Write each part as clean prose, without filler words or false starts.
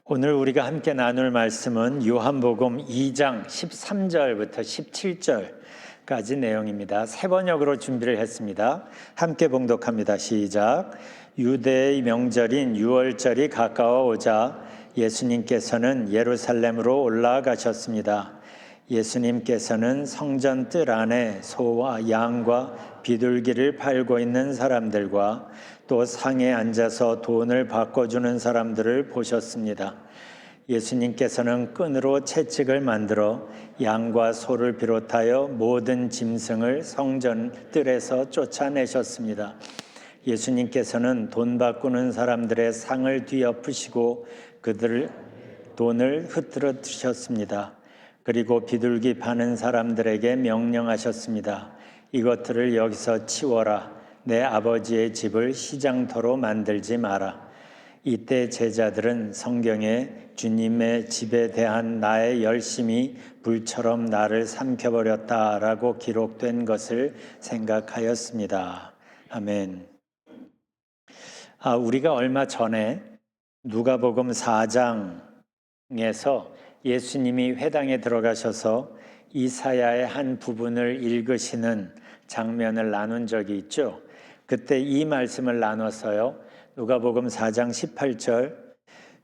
오늘 우리가 함께 나눌 말씀은 요한복음 2장 13절부터 17절까지 내용입니다. 세 번역으로 준비를 했습니다. 함께 봉독합니다. 시작. 유대의 명절인 유월절이 가까워 오자 예수님께서는 예루살렘으로 올라가셨습니다. 예수님께서는 성전 뜰 안에 소와 양과 비둘기를 팔고 있는 사람들과 또 상에 앉아서 돈을 바꿔주는 사람들을 보셨습니다. 예수님께서는 끈으로 채찍을 만들어 양과 소를 비롯하여 모든 짐승을 성전 뜰에서 쫓아내셨습니다. 예수님께서는 돈 바꾸는 사람들의 상을 뒤엎으시고 그들 돈을 흩뜨려주셨습니다. 그리고 비둘기 파는 사람들에게 명령하셨습니다. 이것들을 여기서 치워라. 내 아버지의 집을 시장터로 만들지 마라. 이때 제자들은 성경에 주님의 집에 대한 나의 열심이 불처럼 나를 삼켜버렸다라고 기록된 것을 생각하였습니다. 아멘. 우리가 얼마 전에 누가복음 4장에서 예수님이 회당에 들어가셔서 이사야의 한 부분을 읽으시는 장면을 나눈 적이 있죠. 그때 이 말씀을 나눴어요. 누가복음 4장 18절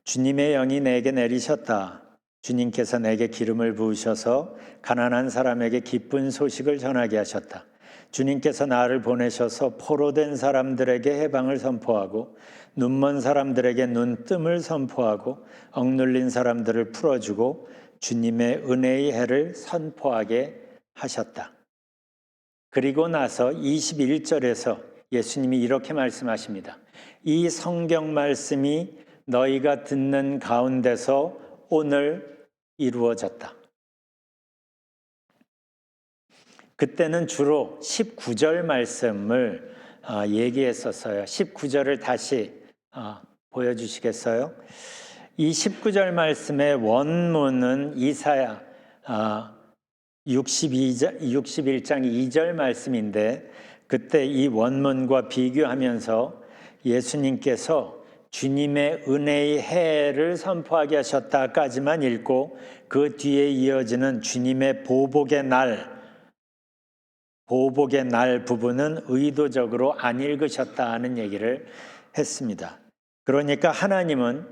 주님의 영이 내게 내리셨다. 주님께서 내게 기름을 부으셔서 가난한 사람에게 기쁜 소식을 전하게 하셨다. 주님께서 나를 보내셔서 포로된 사람들에게 해방을 선포하고 눈먼 사람들에게 눈뜸을 선포하고 억눌린 사람들을 풀어주고 주님의 은혜의 해를 선포하게 하셨다. 그리고 나서 21절에서 예수님이 이렇게 말씀하십니다. 이 성경 말씀이 너희가 듣는 가운데서 오늘 이루어졌다. 그때는 주로 19절 말씀을 얘기했었어요. 19절을 다시 보여주시겠어요? 이 19절 말씀의 원문은 이사야 61장 2절 말씀인데 그때 이 원문과 비교하면서 예수님께서 주님의 은혜의 해를 선포하게 하셨다까지만 읽고 그 뒤에 이어지는 주님의 보복의 날 부분은 의도적으로 안 읽으셨다는 얘기를 했습니다. 그러니까 하나님은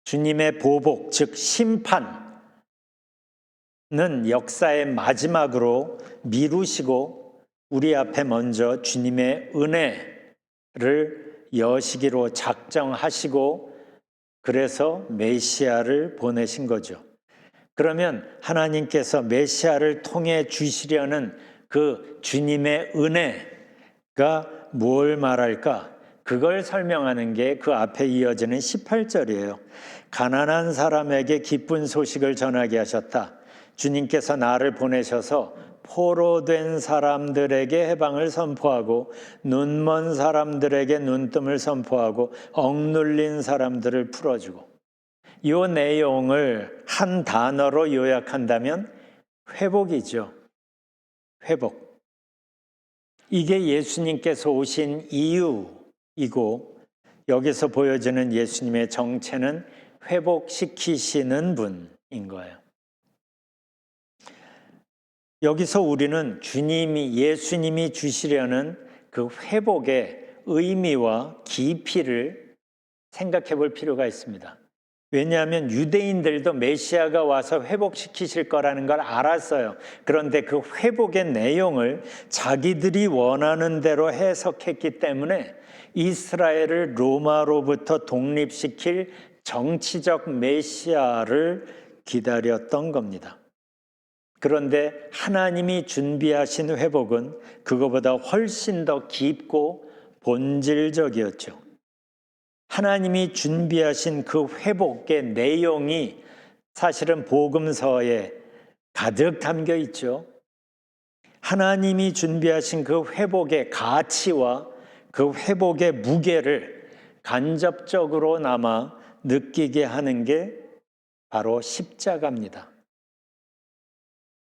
주님의 보복, 즉 심판은 역사의 마지막으로 미루시고 우리 앞에 먼저 주님의 은혜를 여시기로 작정하시고 그래서 메시아를 보내신 거죠. 그러면 하나님께서 메시아를 통해 주시려는 그 주님의 은혜가 뭘 말할까? 그걸 설명하는 게 그 앞에 이어지는 18절이에요. 가난한 사람에게 기쁜 소식을 전하게 하셨다. 주님께서 나를 보내셔서 포로된 사람들에게 해방을 선포하고 눈먼 사람들에게 눈뜸을 선포하고 억눌린 사람들을 풀어주고 이 내용을 한 단어로 요약한다면 회복이죠. 회복. 이게 예수님께서 오신 이유이고 여기서 보여지는 예수님의 정체는 회복시키시는 분인 거예요. 여기서 우리는 예수님이 주시려는 그 회복의 의미와 깊이를 생각해 볼 필요가 있습니다. 왜냐하면 유대인들도 메시아가 와서 회복시키실 거라는 걸 알았어요. 그런데 그 회복의 내용을 자기들이 원하는 대로 해석했기 때문에 이스라엘을 로마로부터 독립시킬 정치적 메시아를 기다렸던 겁니다. 그런데 하나님이 준비하신 회복은 그거보다 훨씬 더 깊고 본질적이었죠. 하나님이 준비하신 그 회복의 내용이 사실은 복음서에 가득 담겨 있죠. 하나님이 준비하신 그 회복의 가치와 그 회복의 무게를 간접적으로나마 느끼게 하는 게 바로 십자가입니다.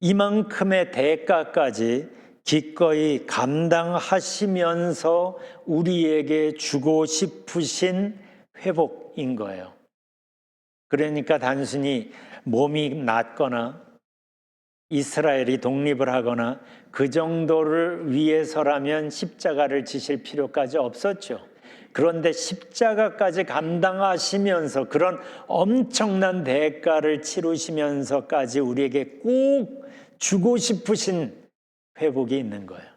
이만큼의 대가까지 기꺼이 감당하시면서 우리에게 주고 싶으신 회복인 거예요. 그러니까 단순히 몸이 낫거나 이스라엘이 독립을 하거나 그 정도를 위해서라면 십자가를 지실 필요까지 없었죠. 그런데 십자가까지 감당하시면서 그런 엄청난 대가를 치르시면서까지 우리에게 꼭 주고 싶으신 회복이 있는 거예요.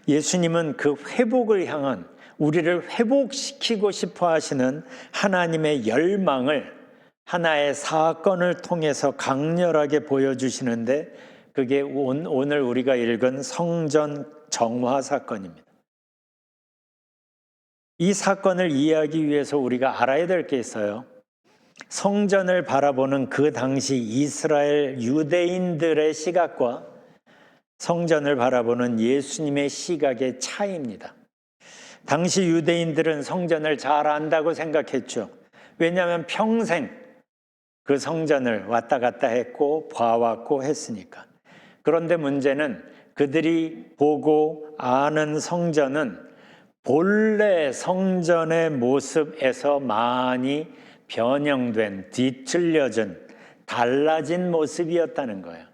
예수님은 그 회복을 향한, 우리를 회복시키고 싶어 하시는 하나님의 열망을 하나의 사건을 통해서 강렬하게 보여주시는데, 그게 오늘 우리가 읽은 성전 정화 사건입니다. 이 사건을 이해하기 위해서 우리가 알아야 될 게 있어요. 성전을 바라보는 그 당시 이스라엘 유대인들의 시각과 성전을 바라보는 예수님의 시각의 차이입니다. 당시 유대인들은 성전을 잘 안다고 생각했죠. 왜냐하면 평생 그 성전을 왔다 갔다 했고 봐왔고 했으니까. 그런데 문제는 그들이 보고 아는 성전은 본래 성전의 모습에서 많이 변형된, 뒤틀려진, 달라진 모습이었다는 거예요.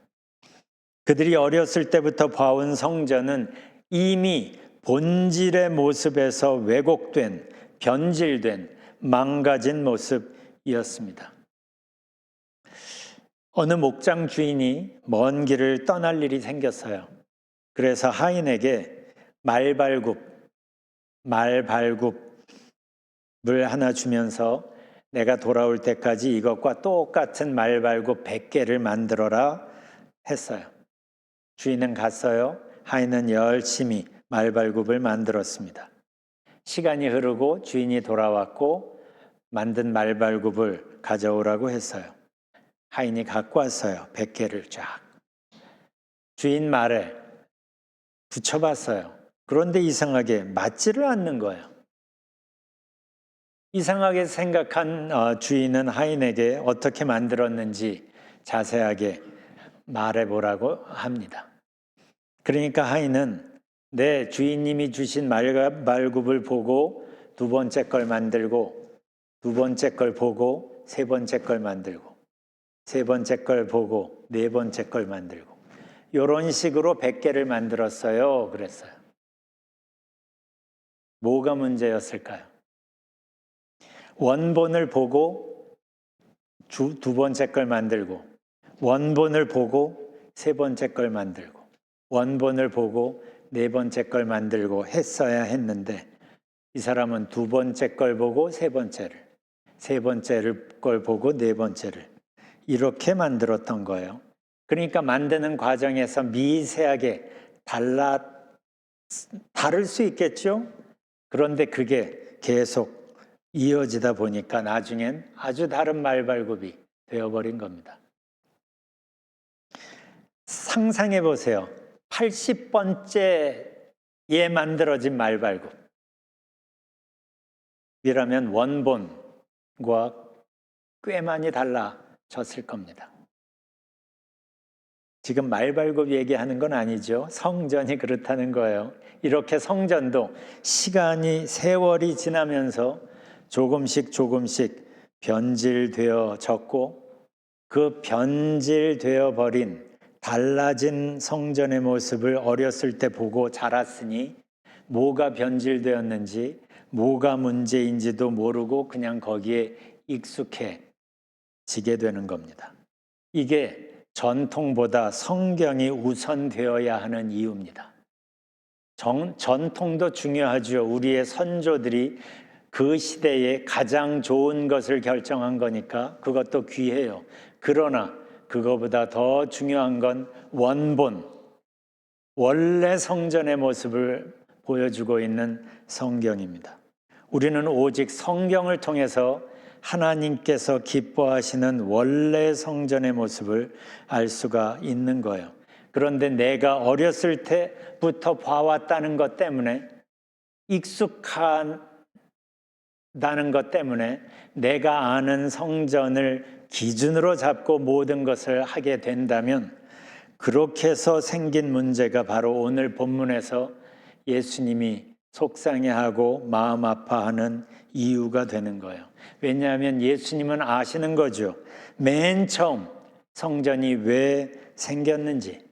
그들이 어렸을 때부터 봐온 성전은 이미 본질의 모습에서 왜곡된, 변질된, 망가진 모습이었습니다. 어느 목장 주인이 먼 길을 떠날 일이 생겼어요. 그래서 하인에게 말발굽을 하나 주면서 내가 돌아올 때까지 이것과 똑같은 말발굽 100개를 만들어라 했어요. 주인은 갔어요. 하인은 열심히 말발굽을 만들었습니다. 시간이 흐르고 주인이 돌아왔고 만든 말발굽을 가져오라고 했어요. 하인이 갖고 왔어요. 100개를 쫙. 주인 말에 붙여봤어요. 그런데 이상하게 맞지를 않는 거예요. 이상하게 생각한 주인은 하인에게 어떻게 만들었는지 자세하게 말해보라고 합니다. 그러니까 하인은 내 주인님이 주신 말굽을 보고 두 번째 걸 만들고, 두 번째 걸 보고 세 번째 걸 만들고, 세 번째 걸 보고 네 번째 걸 만들고, 이런 식으로 100개를 만들었어요. 그랬어요. 뭐가 문제였을까요? 원본을 보고 두 번째 걸 만들고, 원본을 보고 세 번째 걸 만들고, 원본을 보고 네 번째 걸 만들고 했어야 했는데, 이 사람은 두 번째 걸 보고 세 번째를, 세 번째 걸 보고 네 번째를 이렇게 만들었던 거예요. 그러니까 만드는 과정에서 미세하게 다를 수 있겠죠? 그런데 그게 계속 이어지다 보니까 나중엔 아주 다른 말발굽이 되어버린 겁니다. 상상해 보세요. 80번째에 만들어진 말발굽이라면 원본과 꽤 많이 달라졌을 겁니다. 지금 말발굽 얘기하는 건 아니죠. 성전이 그렇다는 거예요. 이렇게 성전도 세월이 지나면서 조금씩 변질되어졌고, 그 변질되어 버린 달라진 성전의 모습을 어렸을 때 보고 자랐으니 뭐가 변질되었는지, 뭐가 문제인지도 모르고 그냥 거기에 익숙해지게 되는 겁니다. 이게 전통보다 성경이 우선되어야 하는 이유입니다. 전통도 중요하죠. 우리의 선조들이 그 시대에 가장 좋은 것을 결정한 거니까 그것도 귀해요. 그러나 그거보다 더 중요한 건 원본, 원래 성전의 모습을 보여주고 있는 성경입니다. 우리는 오직 성경을 통해서 하나님께서 기뻐하시는 원래 성전의 모습을 알 수가 있는 거예요. 그런데 내가 어렸을 때부터 봐왔다는 것 때문에, 익숙하다는 것 때문에 내가 아는 성전을 기준으로 잡고 모든 것을 하게 된다면, 그렇게 해서 생긴 문제가 바로 오늘 본문에서 예수님이 속상해하고 마음 아파하는 이유가 되는 거예요. 왜냐하면 예수님은 아시는 거죠. 맨 처음 성전이 왜 생겼는지,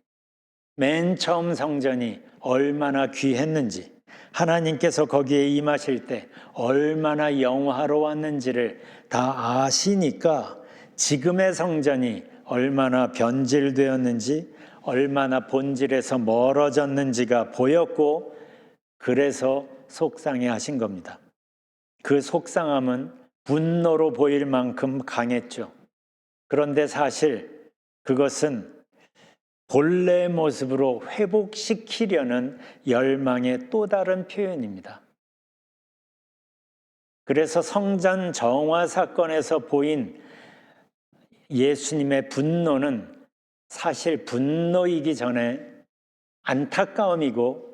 맨 처음 성전이 얼마나 귀했는지, 하나님께서 거기에 임하실 때 얼마나 영화로웠는지를 다 아시니까 지금의 성전이 얼마나 변질되었는지, 얼마나 본질에서 멀어졌는지가 보였고, 그래서 속상해 하신 겁니다. 그 속상함은 분노로 보일 만큼 강했죠. 그런데 사실 그것은 본래의 모습으로 회복시키려는 열망의 또 다른 표현입니다. 그래서 성전 정화 사건에서 보인 예수님의 분노는 사실 분노이기 전에 안타까움이고,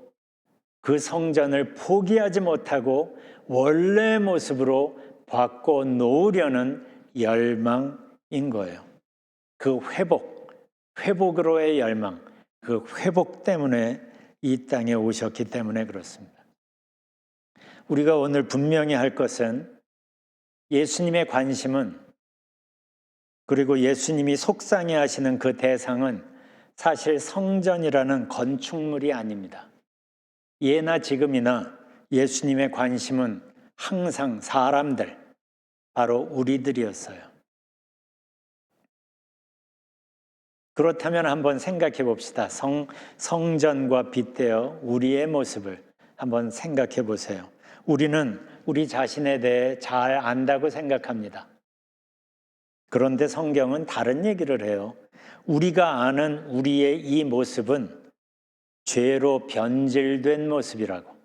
그 성전을 포기하지 못하고 원래의 모습으로 바꿔놓으려는 열망인 거예요. 그 회복으로의 열망, 그 회복 때문에 이 땅에 오셨기 때문에 그렇습니다. 우리가 오늘 분명히 할 것은 예수님의 관심은, 그리고 예수님이 속상해 하시는 그 대상은 사실 성전이라는 건축물이 아닙니다. 예나 지금이나 예수님의 관심은 항상 사람들, 바로 우리들이었어요. 그렇다면 한번 생각해 봅시다. 성전과 빗대어 우리의 모습을 한번 생각해 보세요. 우리는 우리 자신에 대해 잘 안다고 생각합니다. 그런데 성경은 다른 얘기를 해요. 우리가 아는 우리의 이 모습은 죄로 변질된 모습이라고.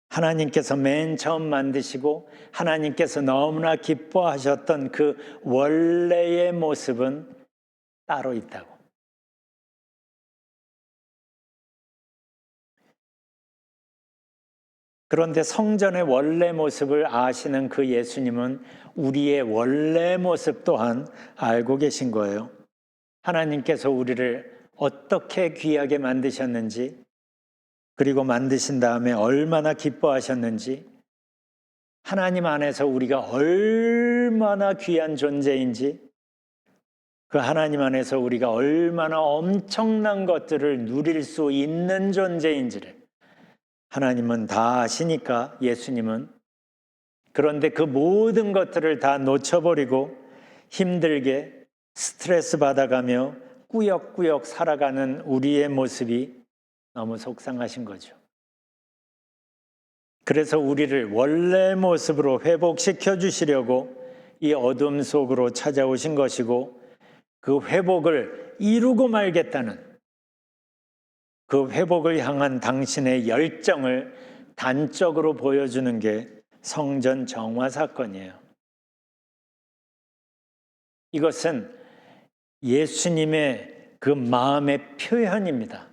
하나님께서 맨 처음 만드시고 하나님께서 너무나 기뻐하셨던 그 원래의 모습은 따로 있다고. 그런데 성전의 원래 모습을 아시는 그 예수님은 우리의 원래 모습 또한 알고 계신 거예요. 하나님께서 우리를 어떻게 귀하게 만드셨는지, 그리고 만드신 다음에 얼마나 기뻐하셨는지, 하나님 안에서 우리가 얼마나 귀한 존재인지, 그 하나님 안에서 우리가 얼마나 엄청난 것들을 누릴 수 있는 존재인지를 하나님은 다 아시니까, 예수님은. 그런데 그 모든 것들을 다 놓쳐버리고 힘들게 스트레스 받아가며 꾸역꾸역 살아가는 우리의 모습이 너무 속상하신 거죠. 그래서 우리를 원래 모습으로 회복시켜 주시려고 이 어둠 속으로 찾아오신 것이고, 그 회복을 이루고 말겠다는, 그 회복을 향한 당신의 열정을 단적으로 보여주는 게 성전 정화 사건이에요. 이것은 예수님의 그 마음의 표현입니다.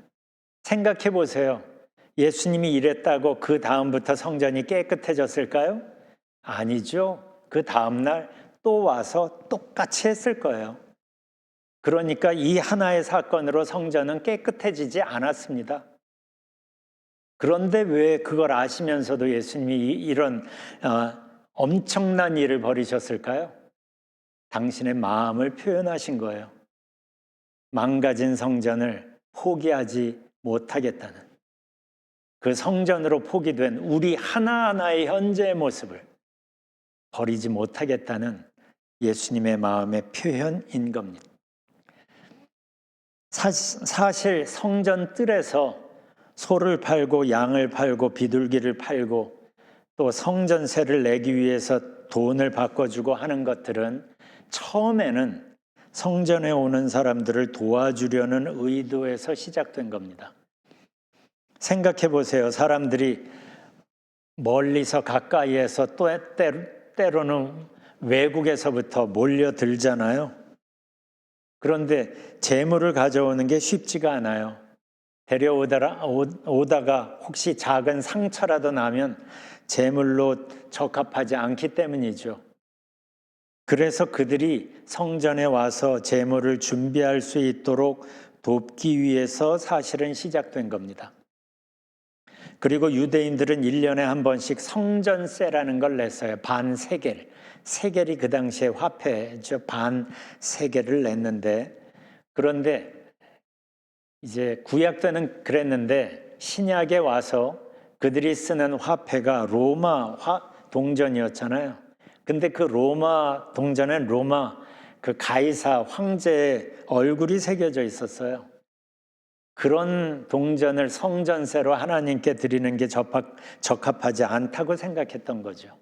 생각해 보세요. 예수님이 이랬다고 그 다음부터 성전이 깨끗해졌을까요? 아니죠. 그 다음날 또 와서 똑같이 했을 거예요. 그러니까 이 하나의 사건으로 성전은 깨끗해지지 않았습니다. 그런데 왜 그걸 아시면서도 예수님이 이런 엄청난 일을 벌이셨을까요? 당신의 마음을 표현하신 거예요. 망가진 성전을 포기하지 못하겠다는, 그 성전으로 포기된 우리 하나하나의 현재의 모습을 버리지 못하겠다는 예수님의 마음의 표현인 겁니다. 사실 성전 뜰에서 소를 팔고 양을 팔고 비둘기를 팔고 또 성전세를 내기 위해서 돈을 바꿔주고 하는 것들은 처음에는 성전에 오는 사람들을 도와주려는 의도에서 시작된 겁니다. 생각해 보세요. 사람들이 멀리서 가까이에서 또 때로는 외국에서부터 몰려들잖아요. 그런데 재물을 가져오는 게 쉽지가 않아요. 데려오다가 혹시 작은 상처라도 나면 재물로 적합하지 않기 때문이죠. 그래서 그들이 성전에 와서 재물을 준비할 수 있도록 돕기 위해서 사실은 시작된 겁니다. 그리고 유대인들은 1년에 한 번씩 성전세라는 걸 냈어요. 반 세겔. 세겔이 그 당시에 화폐죠. 반 세겔을 냈는데, 그런데 이제 구약 때는 그랬는데 신약에 와서 그들이 쓰는 화폐가 로마 동전이었잖아요. 근데 그 로마 동전엔 로마 그 가이사 황제의 얼굴이 새겨져 있었어요. 그런 동전을 성전세로 하나님께 드리는 게 적합하지 않다고 생각했던 거죠.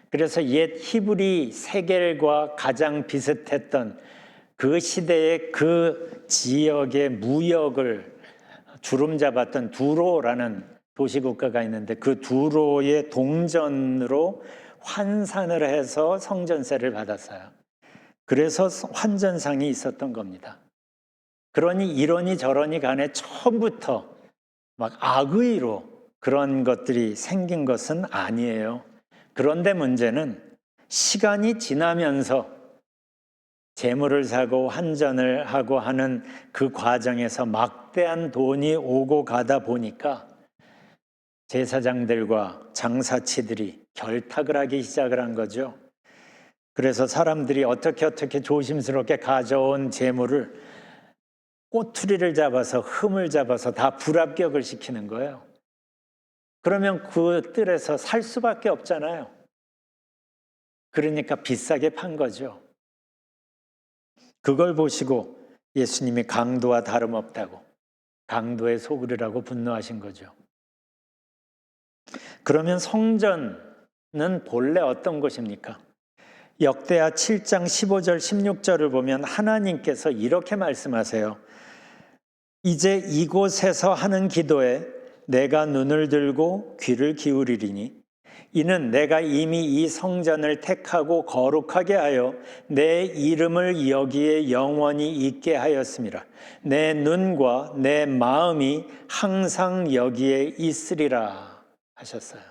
그래서 옛 히브리 세겔과 가장 비슷했던 그 시대의 그 지역의 무역을 주름잡았던 두로라는 도시국가가 있는데, 그 두로의 동전으로 환산을 해서 성전세를 받았어요. 그래서 환전상이 있었던 겁니다. 그러니 이러니 저러니 간에 처음부터 막 악의로 그런 것들이 생긴 것은 아니에요. 그런데 문제는 시간이 지나면서 재물을 사고 환전을 하고 하는 그 과정에서 막대한 돈이 오고 가다 보니까 제사장들과 장사치들이 결탁을 하기 시작을 한 거죠. 그래서 사람들이 어떻게 조심스럽게 가져온 재물을 꼬투리를 잡아서 흠을 잡아서 다 불합격을 시키는 거예요. 그러면 그 뜰에서 살 수밖에 없잖아요. 그러니까 비싸게 판 거죠. 그걸 보시고 예수님이 강도와 다름없다고, 강도의 소굴이라고 분노하신 거죠. 그러면 성전은 본래 어떤 것입니까? 역대하 7장 15절 16절을 보면 하나님께서 이렇게 말씀하세요. 이제 이곳에서 하는 기도에 내가 눈을 들고 귀를 기울이리니 이는 내가 이미 이 성전을 택하고 거룩하게 하여 내 이름을 여기에 영원히 있게 하였음이라. 내 눈과 내 마음이 항상 여기에 있으리라 하셨어요.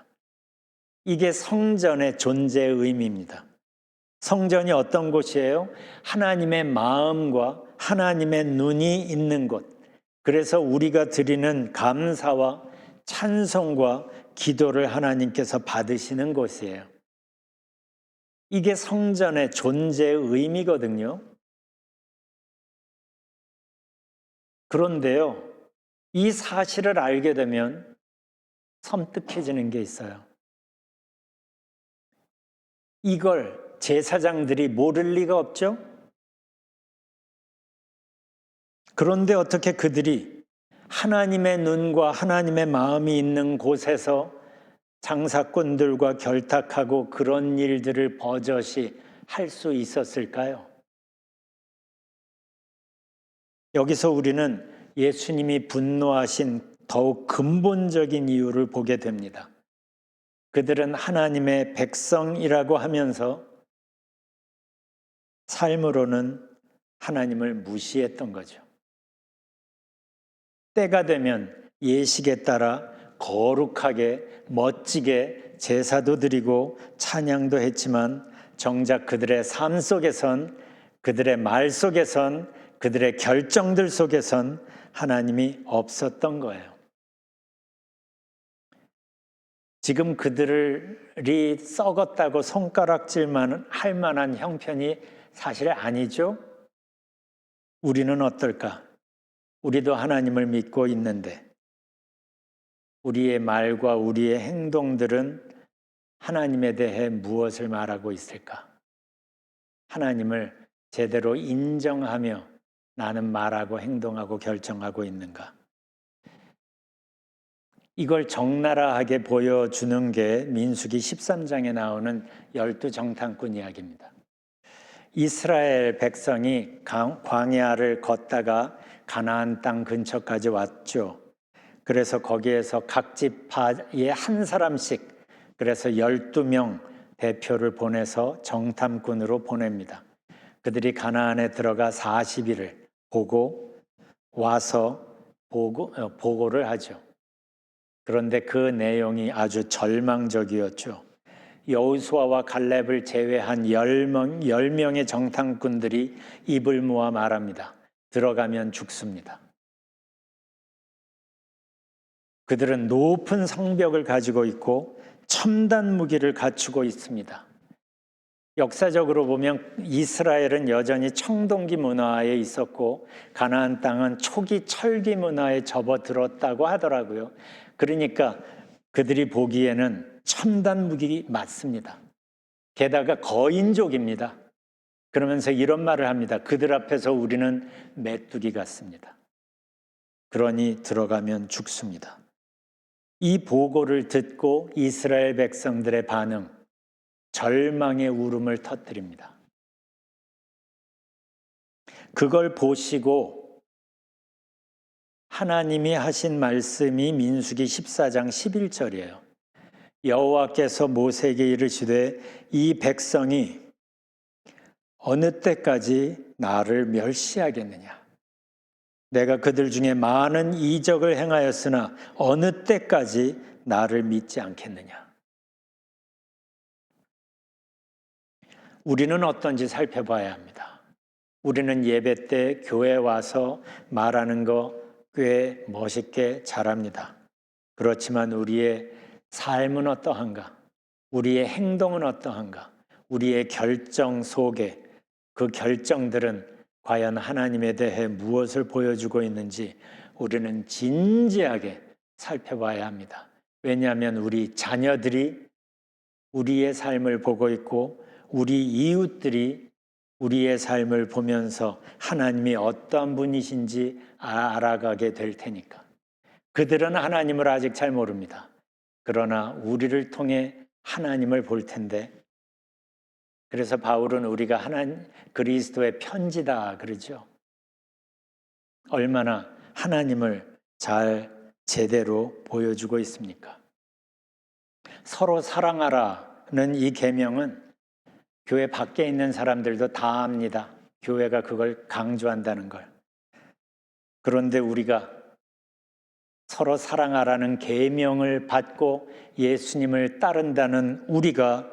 이게 성전의 존재의 의미입니다. 성전이 어떤 곳이에요? 하나님의 마음과 하나님의 눈이 있는 곳. 그래서 우리가 드리는 감사와 찬송과 기도를 하나님께서 받으시는 곳이에요. 이게 성전의 존재의 의미거든요. 그런데요, 이 사실을 알게 되면 섬뜩해지는 게 있어요. 이걸 제사장들이 모를 리가 없죠? 그런데 어떻게 그들이 하나님의 눈과 하나님의 마음이 있는 곳에서 장사꾼들과 결탁하고 그런 일들을 버젓이 할 수 있었을까요? 여기서 우리는 예수님이 분노하신 더욱 근본적인 이유를 보게 됩니다. 그들은 하나님의 백성이라고 하면서 삶으로는 하나님을 무시했던 거죠. 때가 되면 예식에 따라 거룩하게 멋지게 제사도 드리고 찬양도 했지만 정작 그들의 삶 속에선, 그들의 말 속에선, 그들의 결정들 속에선 하나님이 없었던 거예요. 지금 그들이 썩었다고 손가락질만 할 만한 형편이 사실 아니죠? 우리는 어떨까? 우리도 하나님을 믿고 있는데 우리의 말과 우리의 행동들은 하나님에 대해 무엇을 말하고 있을까? 하나님을 제대로 인정하며 나는 말하고 행동하고 결정하고 있는가? 이걸 적나라하게 보여주는 게 민수기 13장에 나오는 12정탐꾼 이야기입니다. 이스라엘 백성이 광야를 걷다가 가나안 땅 근처까지 왔죠. 그래서 거기에서 각 지파에 한 사람씩, 그래서 12명 대표를 보내서 정탐꾼으로 보냅니다. 그들이 가나안에 들어가 40일을 보고 와서 보고를 하죠. 그런데 그 내용이 아주 절망적이었죠. 여호수아와 갈렙을 제외한 10명의 정탐꾼들이 입을 모아 말합니다. 들어가면 죽습니다. 그들은 높은 성벽을 가지고 있고 첨단 무기를 갖추고 있습니다. 역사적으로 보면 이스라엘은 여전히 청동기 문화에 있었고 가나안 땅은 초기 철기 문화에 접어들었다고 하더라고요. 그러니까 그들이 보기에는 첨단 무기 맞습니다. 게다가 거인족입니다. 그러면서 이런 말을 합니다. 그들 앞에서 우리는 메뚜기 같습니다. 그러니 들어가면 죽습니다. 이 보고를 듣고 이스라엘 백성들의 반응, 절망의 울음을 터뜨립니다. 그걸 보시고 하나님이 하신 말씀이 민수기 14장 11절이에요. 여호와께서 모세에게 이르시되 이 백성이 어느 때까지 나를 멸시하겠느냐? 내가 그들 중에 많은 이적을 행하였으나 어느 때까지 나를 믿지 않겠느냐? 우리는 어떤지 살펴봐야 합니다. 우리는 예배 때 교회 와서 말하는 거 꽤 멋있게 잘합니다. 그렇지만 우리의 삶은 어떠한가? 우리의 행동은 어떠한가? 우리의 결정 속에 그 결정들은 과연 하나님에 대해 무엇을 보여주고 있는지 우리는 진지하게 살펴봐야 합니다. 왜냐하면 우리 자녀들이 우리의 삶을 보고 있고 우리 이웃들이 우리의 삶을 보면서 하나님이 어떠한 분이신지 알아가게 될 테니까. 그들은 하나님을 아직 잘 모릅니다. 그러나 우리를 통해 하나님을 볼 텐데, 그래서 바울은 우리가 그리스도의 편지다 그러죠. 얼마나 하나님을 잘 제대로 보여주고 있습니까? 서로 사랑하라는 이 계명은 교회 밖에 있는 사람들도 다 압니다. 교회가 그걸 강조한다는 걸. 그런데 우리가 서로 사랑하라는 계명을 받고 예수님을 따른다는 우리가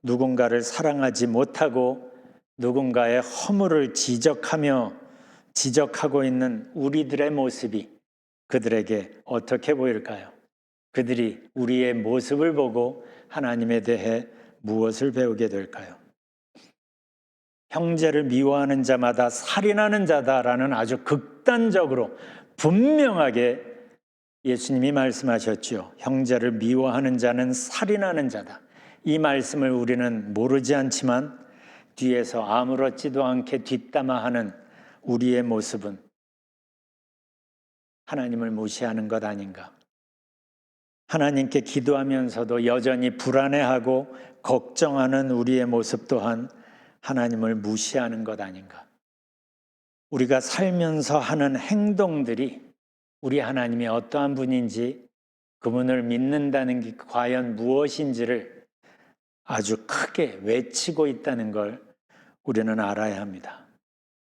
누군가를 사랑하지 못하고 누군가의 허물을 지적하고 있는 우리들의 모습이 그들에게 어떻게 보일까요? 그들이 우리의 모습을 보고 하나님에 대해 무엇을 배우게 될까요? 형제를 미워하는 자마다 살인하는 자다라는 아주 극단적으로 분명하게 예수님이 말씀하셨죠. 형제를 미워하는 자는 살인하는 자다. 이 말씀을 우리는 모르지 않지만 뒤에서 아무렇지도 않게 뒷담화하는 우리의 모습은 하나님을 무시하는 것 아닌가? 하나님께 기도하면서도 여전히 불안해하고 걱정하는 우리의 모습 또한 하나님을 무시하는 것 아닌가? 우리가 살면서 하는 행동들이 우리 하나님이 어떠한 분인지, 그분을 믿는다는 게 과연 무엇인지를 아주 크게 외치고 있다는 걸 우리는 알아야 합니다.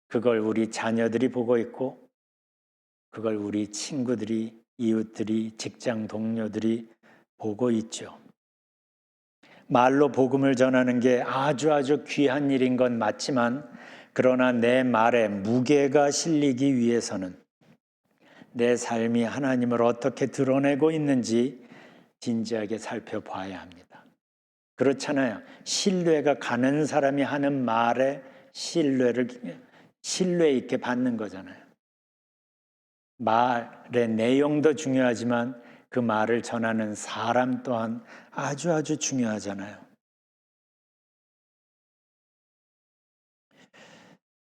그걸 우리 자녀들이 보고 있고, 그걸 우리 친구들이, 이웃들이, 직장 동료들이 보고 있죠. 말로 복음을 전하는 게 아주 귀한 일인 건 맞지만, 그러나 내 말에 무게가 실리기 위해서는 내 삶이 하나님을 어떻게 드러내고 있는지 진지하게 살펴봐야 합니다. 그렇잖아요. 신뢰가 가는 사람이 하는 말에 신뢰 있게 받는 거잖아요. 말의 내용도 중요하지만 그 말을 전하는 사람 또한 아주 중요하잖아요.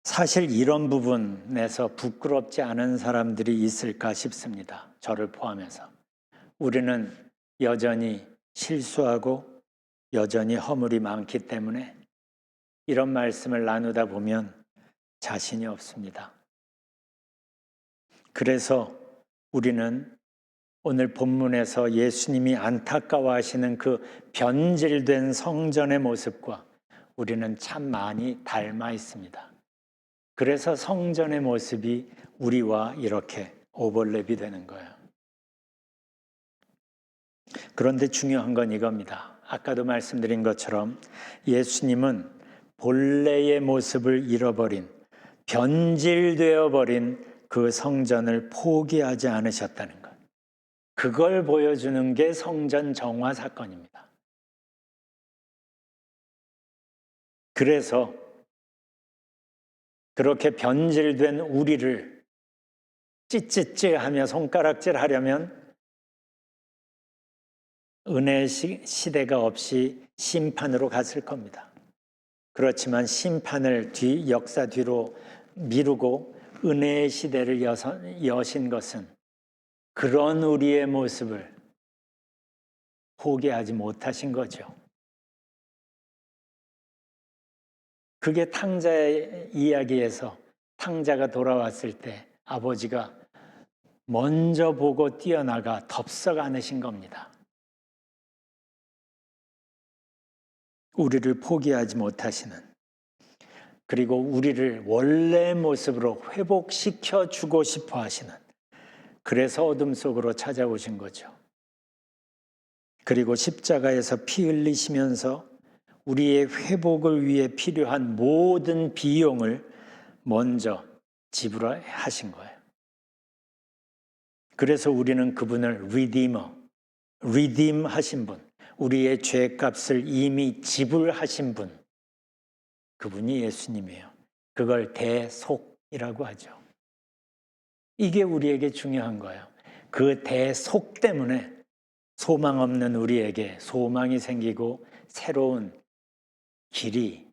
사실 이런 부분에서 부끄럽지 않은 사람들이 있을까 싶습니다. 저를 포함해서. 우리는 여전히 실수하고 여전히 허물이 많기 때문에 이런 말씀을 나누다 보면 자신이 없습니다. 그래서 우리는 오늘 본문에서 예수님이 안타까워하시는 그 변질된 성전의 모습과 우리는 참 많이 닮아 있습니다. 그래서 성전의 모습이 우리와 이렇게 오버랩이 되는 거예요. 그런데 중요한 건 이겁니다. 아까도 말씀드린 것처럼 예수님은 본래의 모습을 잃어버린, 변질되어 버린 그 성전을 포기하지 않으셨다는 것. 그걸 보여주는 게 성전 정화 사건입니다. 그래서 그렇게 변질된 우리를 찌찌찌하며 손가락질 하려면 은혜의 시대가 없이 심판으로 갔을 겁니다. 그렇지만 심판을 역사 뒤로 미루고 은혜의 시대를 여신 것은 그런 우리의 모습을 포기하지 못하신 거죠. 그게 탕자의 이야기에서 탕자가 돌아왔을 때 아버지가 먼저 보고 뛰어나가 덥석 안으신 겁니다. 우리를 포기하지 못하시는, 그리고 우리를 원래의 모습으로 회복시켜 주고 싶어 하시는, 그래서 어둠 속으로 찾아오신 거죠. 그리고 십자가에서 피 흘리시면서 우리의 회복을 위해 필요한 모든 비용을 먼저 지불하신 거예요. 그래서 우리는 그분을 리딤 하신 분, 우리의 죄값을 이미 지불하신 분, 그분이 예수님이에요. 그걸 대속이라고 하죠. 이게 우리에게 중요한 거예요. 그 대속 때문에 소망 없는 우리에게 소망이 생기고 새로운 길이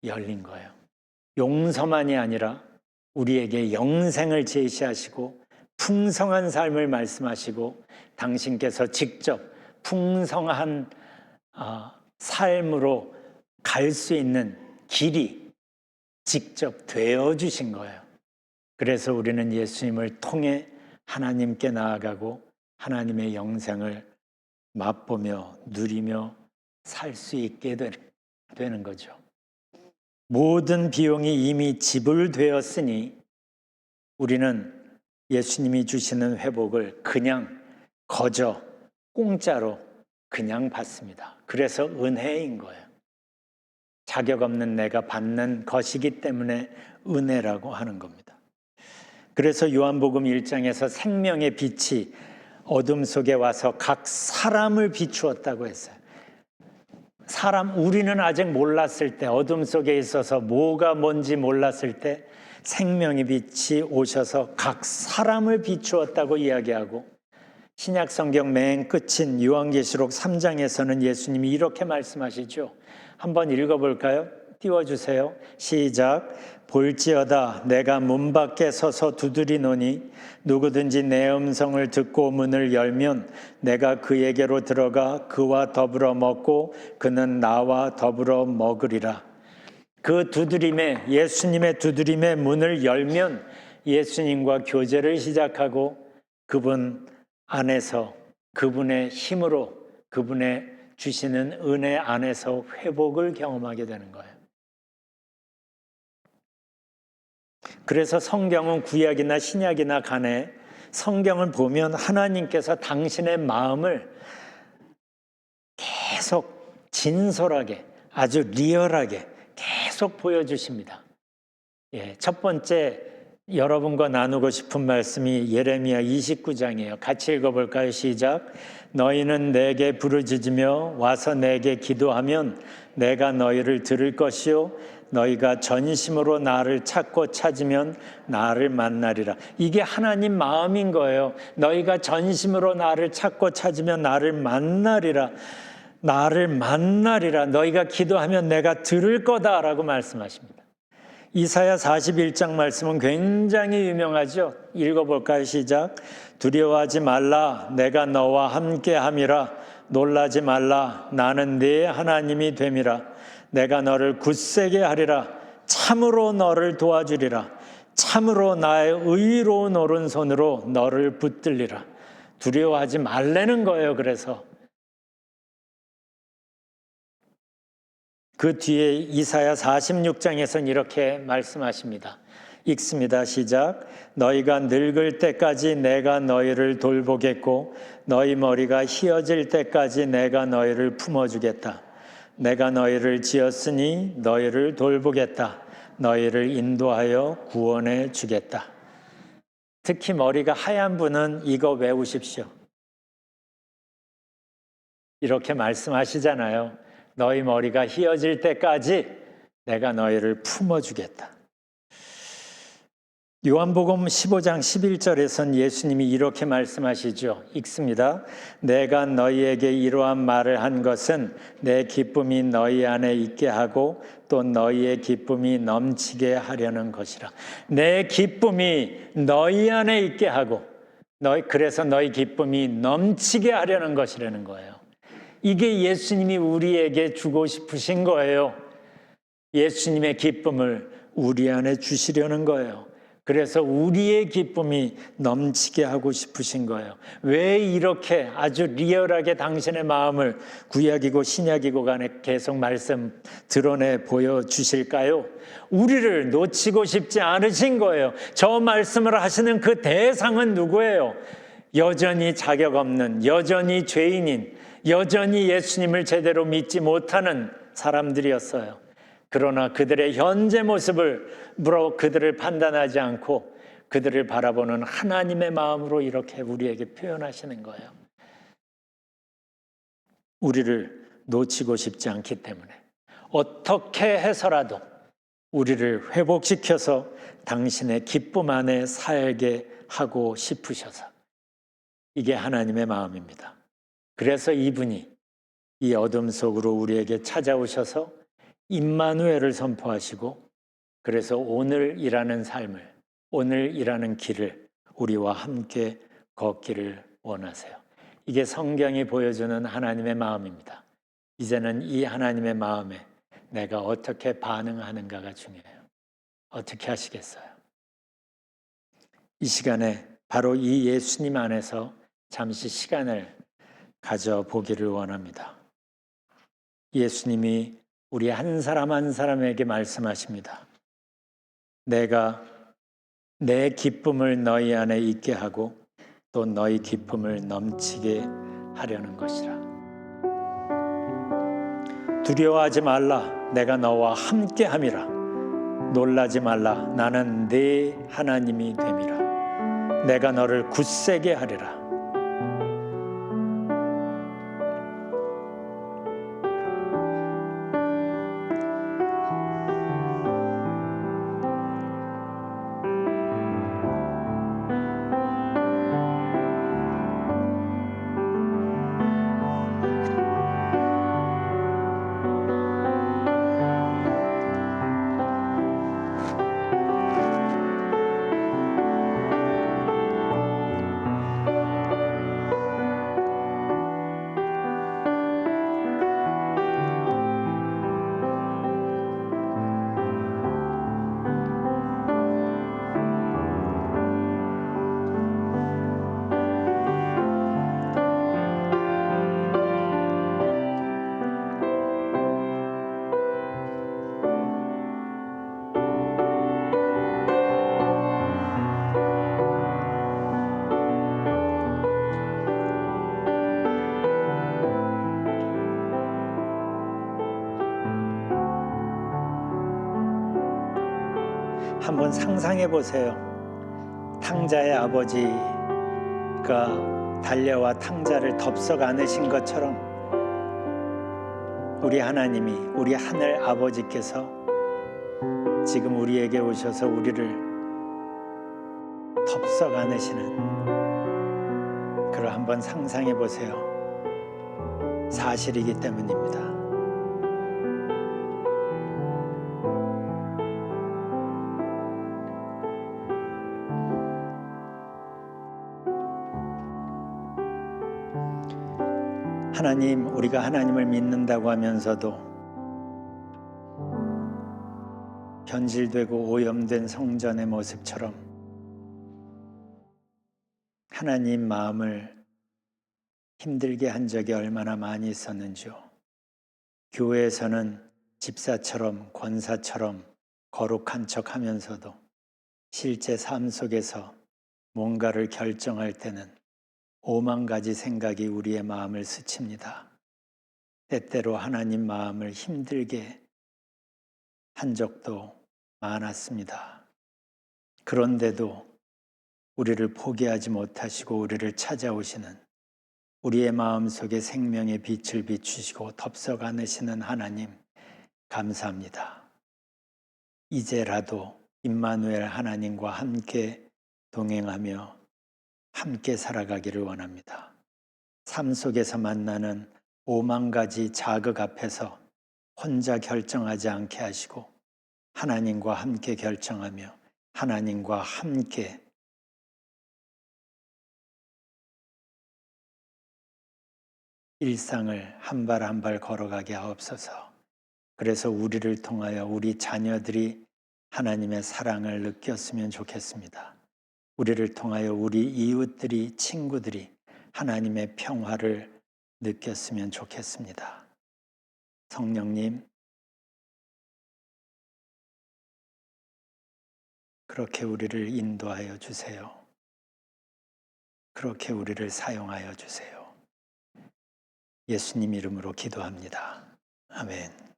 열린 거예요. 용서만이 아니라 우리에게 영생을 제시하시고 풍성한 삶을 말씀하시고 당신께서 직접 풍성한 삶으로 갈 수 있는 길이 직접 되어주신 거예요. 그래서 우리는 예수님을 통해 하나님께 나아가고 하나님의 영생을 맛보며 누리며 살 수 있게 되는 거죠. 모든 비용이 이미 지불되었으니 우리는 예수님이 주시는 회복을 그냥 거저 공짜로 그냥 받습니다. 그래서 은혜인 거예요. 자격 없는 내가 받는 것이기 때문에 은혜라고 하는 겁니다. 그래서 요한복음 1장에서 생명의 빛이 어둠 속에 와서 각 사람을 비추었다고 했어요. 우리는 아직 몰랐을 때, 어둠 속에 있어서 뭐가 뭔지 몰랐을 때 생명의 빛이 오셔서 각 사람을 비추었다고 이야기하고, 신약 성경 맨 끝인 요한계시록 3장에서는 예수님이 이렇게 말씀하시죠. 한번 읽어볼까요? 띄워주세요. 시작. 볼지어다 내가 문 밖에 서서 두드리노니 누구든지 내 음성을 듣고 문을 열면 내가 그에게로 들어가 그와 더불어 먹고 그는 나와 더불어 먹으리라. 그 두드림에, 예수님의 두드림에 문을 열면 예수님과 교제를 시작하고 그분 안에서, 그분의 힘으로, 그분의 주시는 은혜 안에서 회복을 경험하게 되는 거예요. 그래서 성경은 구약이나 신약이나 간에 성경을 보면 하나님께서 당신의 마음을 계속 진솔하게, 아주 리얼하게 계속 보여주십니다. 첫 번째 여러분과 나누고 싶은 말씀이 예레미야 29장이에요. 같이 읽어볼까요? 시작. 너희는 내게 부르짖으며 와서 내게 기도하면 내가 너희를 들을 것이요 너희가 전심으로 나를 찾고 찾으면 나를 만나리라. 이게 하나님 마음인 거예요. 너희가 전심으로 나를 찾고 찾으면 나를 만나리라. 나를 만나리라. 너희가 기도하면 내가 들을 거다라고 말씀하십니다. 이사야 41장 말씀은 굉장히 유명하죠. 읽어볼까요? 시작. 두려워하지 말라. 내가 너와 함께함이라. 놀라지 말라. 나는 네 하나님이 됨이라. 내가 너를 굳세게 하리라. 참으로 너를 도와주리라. 참으로 나의 의로운 오른손으로 너를 붙들리라. 두려워하지 말라는 거예요. 그래서 그 뒤에 이사야 46장에서는 이렇게 말씀하십니다. 읽습니다. 시작. 너희가 늙을 때까지 내가 너희를 돌보겠고 너희 머리가 휘어질 때까지 내가 너희를 품어주겠다. 내가 너희를 지었으니 너희를 돌보겠다. 너희를 인도하여 구원해 주겠다. 특히 머리가 하얀 분은 이거 외우십시오. 이렇게 말씀하시잖아요. 너희 머리가 휘어질 때까지 내가 너희를 품어주겠다. 요한복음 15장 11절에선 예수님이 이렇게 말씀하시죠. 읽습니다. 내가 너희에게 이러한 말을 한 것은 내 기쁨이 너희 안에 있게 하고 또 너희의 기쁨이 넘치게 하려는 것이라. 내 기쁨이 너희 안에 있게 하고 그래서 너희 기쁨이 넘치게 하려는 것이라는 거예요. 이게 예수님이 우리에게 주고 싶으신 거예요. 예수님의 기쁨을 우리 안에 주시려는 거예요. 그래서 우리의 기쁨이 넘치게 하고 싶으신 거예요. 왜 이렇게 아주 리얼하게 당신의 마음을 구약이고 신약이고 간에 계속 말씀 드러내 보여주실까요? 우리를 놓치고 싶지 않으신 거예요. 저 말씀을 하시는 그 대상은 누구예요? 여전히 자격 없는, 여전히 죄인인, 여전히 예수님을 제대로 믿지 못하는 사람들이었어요. 그러나 그들의 현재 모습으로 그들을 판단하지 않고 그들을 바라보는 하나님의 마음으로 이렇게 우리에게 표현하시는 거예요. 우리를 놓치고 싶지 않기 때문에 어떻게 해서라도 우리를 회복시켜서 당신의 기쁨 안에 살게 하고 싶으셔서 이게 하나님의 마음입니다. 그래서 이분이 이 어둠 속으로 우리에게 찾아오셔서 임마누엘을 선포하시고 그래서 오늘 일하는 삶을, 오늘 일하는 길을 우리와 함께 걷기를 원하세요. 이게 성경이 보여주는 하나님의 마음입니다. 이제는 이 하나님의 마음에 내가 어떻게 반응하는가가 중요해요. 어떻게 하시겠어요? 이 시간에 바로 이 예수님 안에서 잠시 시간을 가져보기를 원합니다. 예수님이 우리 한 사람 한 사람에게 말씀하십니다. 내가 내 기쁨을 너희 안에 있게 하고 또 너희 기쁨을 넘치게 하려는 것이라. 두려워하지 말라. 내가 너와 함께 함이라. 놀라지 말라. 나는 네 하나님이 됨이라. 내가 너를 굳세게 하리라. 한번 상상해 보세요. 탕자의 아버지가 달려와 탕자를 덥석 안으신 것처럼 우리 하나님이, 우리 하늘 아버지께서 지금 우리에게 오셔서 우리를 덥석 안으시는 그걸 한번 상상해 보세요. 사실이기 때문입니다. 하나님, 우리가 하나님을 믿는다고 하면서도 변질되고 오염된 성전의 모습처럼 하나님 마음을 힘들게 한 적이 얼마나 많이 있었는지요. 교회에서는 집사처럼 권사처럼 거룩한 척 하면서도 실제 삶 속에서 뭔가를 결정할 때는 5만 가지 생각이 우리의 마음을 스칩니다. 때때로 하나님 마음을 힘들게 한 적도 많았습니다. 그런데도 우리를 포기하지 못하시고 우리를 찾아오시는 우리의 마음속에 생명의 빛을 비추시고 덥석 안으시는 하나님 감사합니다. 이제라도 임마누엘 하나님과 함께 동행하며 함께 살아가기를 원합니다. 삶 속에서 만나는 5만 가지 자극 앞에서 혼자 결정하지 않게 하시고 하나님과 함께 결정하며 하나님과 함께 일상을 한 발 한 발 걸어가게 하옵소서. 그래서 우리를 통하여 우리 자녀들이 하나님의 사랑을 느꼈으면 좋겠습니다. 우리를 통하여 우리 이웃들이, 친구들이 하나님의 평화를 느꼈으면 좋겠습니다. 성령님, 그렇게 우리를 인도하여 주세요. 그렇게 우리를 사용하여 주세요. 예수님 이름으로 기도합니다. 아멘.